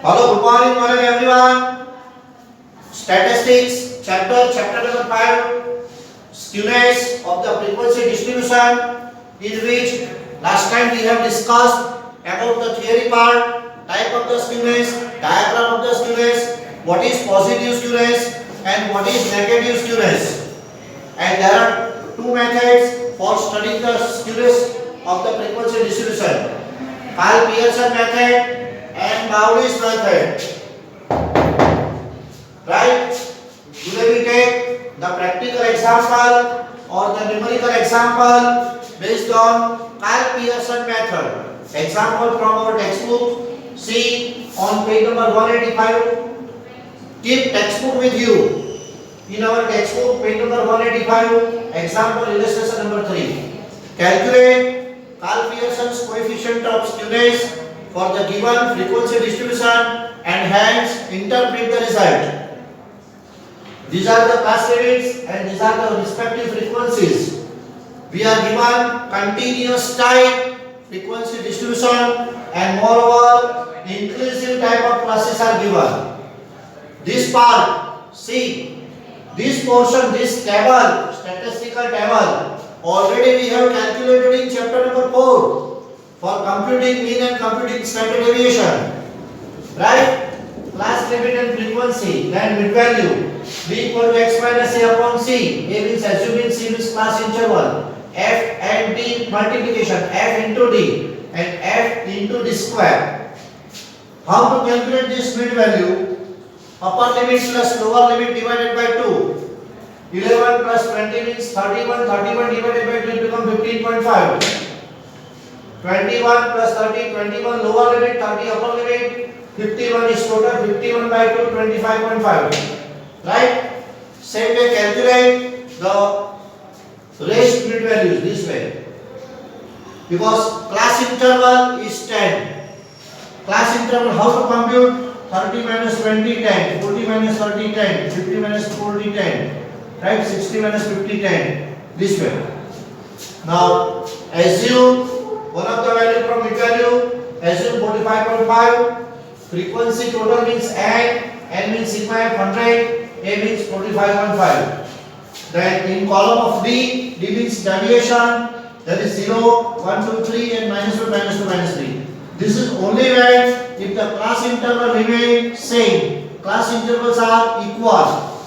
Hello, good morning everyone. Statistics, chapter number 5, skewness of the frequency distribution, in which last time we have discussed about the theory part, type of the skewness, diagram of the skewness, what is positive skewness and what is negative skewness. And there are two methods for studying the skewness of the frequency distribution. Karl Pearson method and Bowley's method. Right? Today we take the practical example or the numerical example based on Karl Pearson method. Example from our textbook. See on page number 185. Keep textbook with you. In our textbook, page number 185, example illustration number 3. Calculate Karl Pearson's coefficient of skewness for the given frequency distribution and hence interpret the result. These are the class limits and these are the respective frequencies. We are given continuous type frequency distribution and moreover inclusive type of classes are given. This part, see, this portion, this table, statistical table, already we have calculated in chapter number 4 for computing mean and computing standard deviation. Right? Class limit and frequency, then mid value. B equal to x minus a upon c. A means assuming c means class interval. F and d multiplication. F into d and f into d square. How to calculate this mid value? Upper limit plus lower limit divided by 2. 11 plus 20 means 31. 31 divided by 2 become 15.5. 21 plus 30, 21 lower limit, 30 upper limit, 51 is total, 51 by 2, 25.5. Right? Same way calculate the rest mid values this way. Because class interval is 10. Class interval, how to compute? 30 minus 20, 10. 40 minus 30, 10. 50 minus 40, 10. Right? 60 minus 50, 10. This way. Now, assume one of the value from mid value, assume 45.5. Frequency total means n means sigma f 100, a means 45.5. Then in column of D means deviation, that is 0, 1, 2, 3 and minus 1, minus 2, minus 3. This is only when if the class interval remain same, class intervals are equal.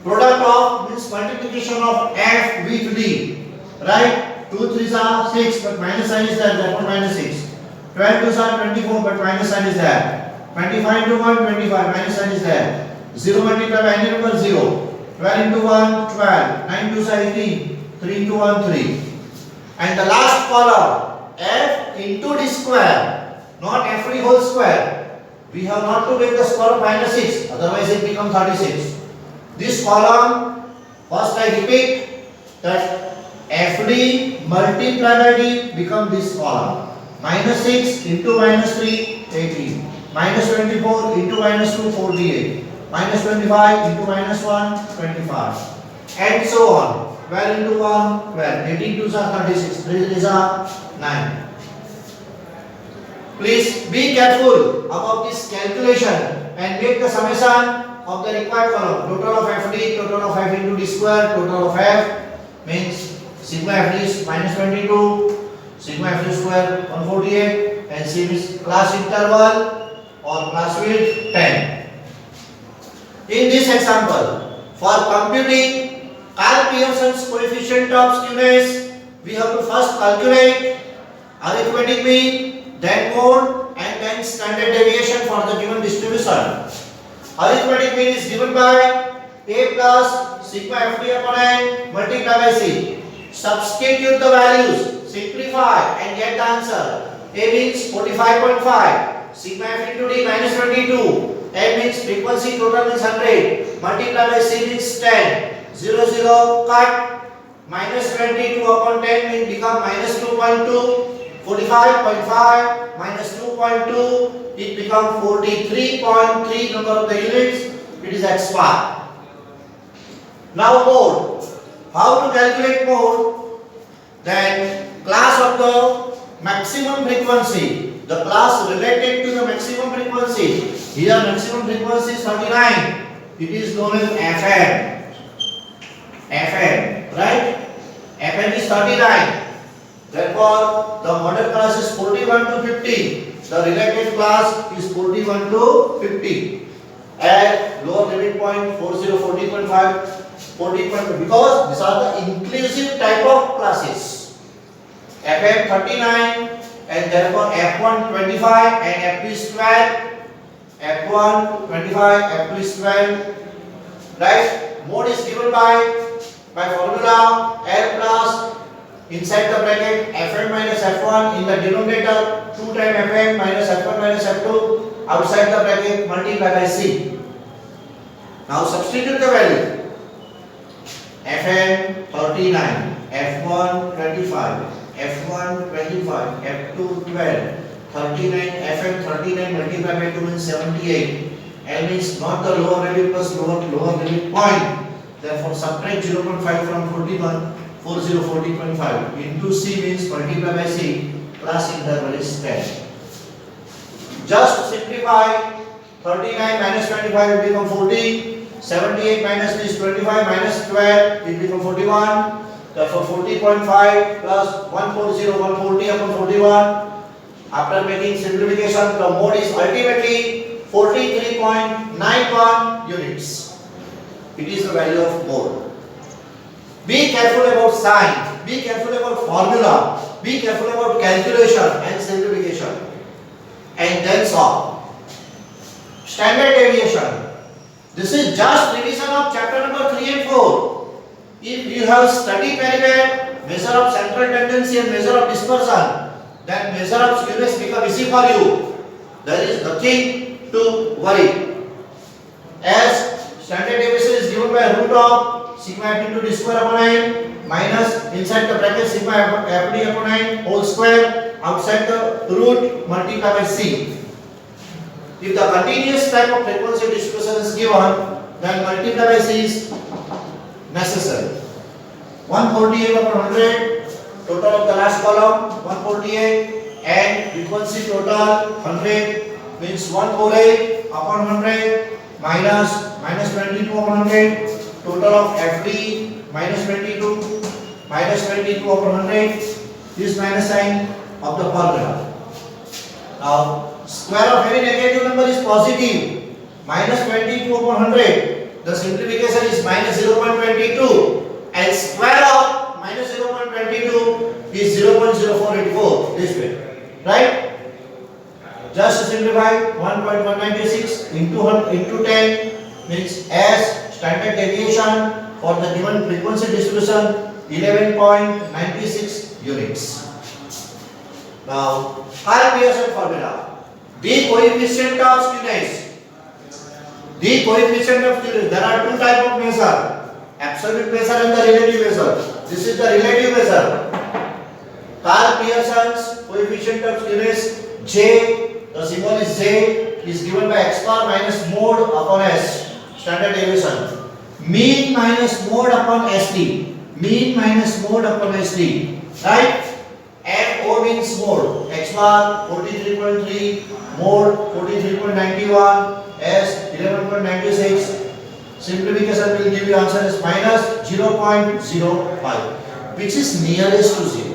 Product of means multiplication of f with d, right? 2 3s are 6, but minus sign is there, therefore minus 6. 12 2s are 24, but minus sign is there. 25 into 1, 25, minus sign is there. 0 multiplied by any number 0. 12 into 1, 12. 9 2s are 18. 3 into 1, 3. And the last column, f into d square, not f d whole square. We have not to make the square of minus 6, otherwise it becomes 36. This column, first I repeat that FD multiplied by D become this column. Minus 6 into minus 3, 18. Minus 24 into minus 2, 48. Minus 25 into minus 1, 25. And so on. 12 into 1, 12. 18 2s are 36. 3 3s are 9. Please be careful about this calculation and make the summation of the required column. Total of FD, total of F into D square, total of F means sigma FD is minus 22, sigma FD square 148 and C is class interval or class width 10. In this example, for computing Karl Pearson's coefficient of skewness, we have to first calculate arithmetic mean, then mode and then standard deviation for the given distribution. Arithmetic mean is given by A plus sigma FD upon n multiplied by C. Substitute the values, simplify and get the answer. A means 45.5, sigma f into d minus 22, n means frequency total means 100, multiplied by C means 10, 0, 0, cut, minus 22 upon 10 means become minus 2.2, 45.5 minus 2.2, it becomes 43.3 number of the units, it is x bar. Now mode. How to calculate mode? Then class of the maximum frequency. the class related to the maximum frequency. Here maximum frequency is 39. It is known as FM. FM, right? FM is 39. Therefore, the model class is 41 to 50. The related class is 41 to 50. At lower limit point 40, 40.5, 40.5, because these are the inclusive type of classes. FM 39 and therefore F1 25 and F2 is 12. F1 25, F2 is 12. Right? Mode is given by formula L plus inside the bracket Fn minus F1 in the denominator 2 times Fn minus F1 minus F2 outside the bracket multiplied by C. Now substitute the value. Fn 39, F1 25, F1 25, F2 12, 39, Fn 39 multiplied by 2 means 78. L means not the lower value plus lower limit point. Therefore subtract 0.5 from 41, 40, 40.5 into C means multiply by C plus interval is 10. Just simplify. 39 minus 25 will become 40. 78 minus this 25 minus 12 will become 41. Therefore 40.5 plus 140, 140 upon 41. After making simplification, the mode is ultimately 43.91 units. It is the value of mode. Be careful about sign. Be careful about formula. Be careful about calculation and simplification. And then solve. Standard deviation. This is just revision of chapter number 3 and 4. If you have studied very well, measure of central tendency and measure of dispersion, then measure of skewness become easy for you. There is nothing to worry. As standard deviation is given by root of sigma f into d square upon 9 minus inside the bracket sigma f d upon 9 whole square outside the root multiplied by c. If the continuous type of frequency distribution is given, then multiply by c is necessary. 148 upon 100, total of the last column 148 and frequency total 100 means 148 upon 100 minus 22 upon 100, total of FD minus 22 upon 100, this minus sign of the formula. Now square of any negative number is positive. Minus 22 upon 100. The simplification is minus 0.22 and square of minus 0.22 is 0.0484. This way, right? Just simplify. 1.196 into 10 means as standard deviation for the given frequency distribution 11.96 units. Now Karl Pearson formula. The coefficient of skewness. The coefficient of skewness. There are two types of measure: absolute measure and the relative measure. This is the relative measure. Karl Pearson's coefficient of skewness J. The symbol is J. Is given by x bar minus mode upon S. Standard deviation. Mean minus mode upon SD. Mean minus mode upon SD. Right? MO means mode. X bar 43.3. Mode 43.91, S 11.96. Simplification will give you answer as minus 0.05, which is nearest to 0.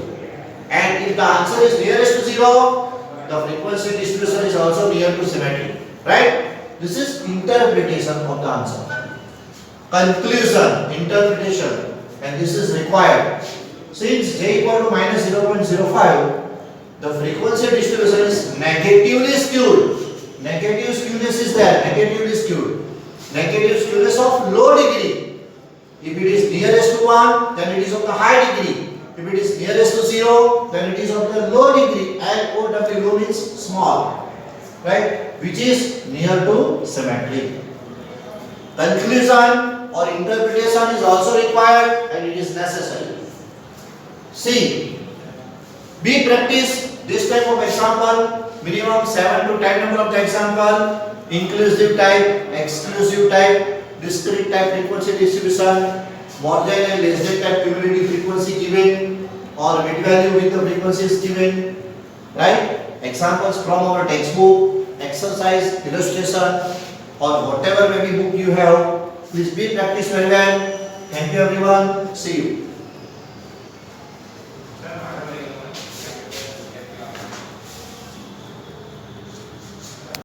And if the answer is nearest to 0, the frequency distribution is also near to symmetry. Right? This is interpretation of the answer. Conclusion, interpretation, and this is required. Since J equal to minus 0.05, the frequency distribution is negatively skewed. Negative skewness is there. Negatively skewed. Negative skewness of low degree. If it is nearest to 1, then it is of the high degree. If it is nearest to 0, then it is of the low degree. LOW, low means small. Right? Which is near to symmetry. Conclusion or interpretation is also required and it is necessary. C. We practice this type of example, minimum 7 to 10 number of the example, inclusive type, exclusive type, discrete type frequency distribution, more than and less than type cumulative frequency given, or mid value with the frequency is given, right? examples from our textbook, exercise, illustration, or whatever maybe book you have. Please be practice very well. Thank you everyone. See you.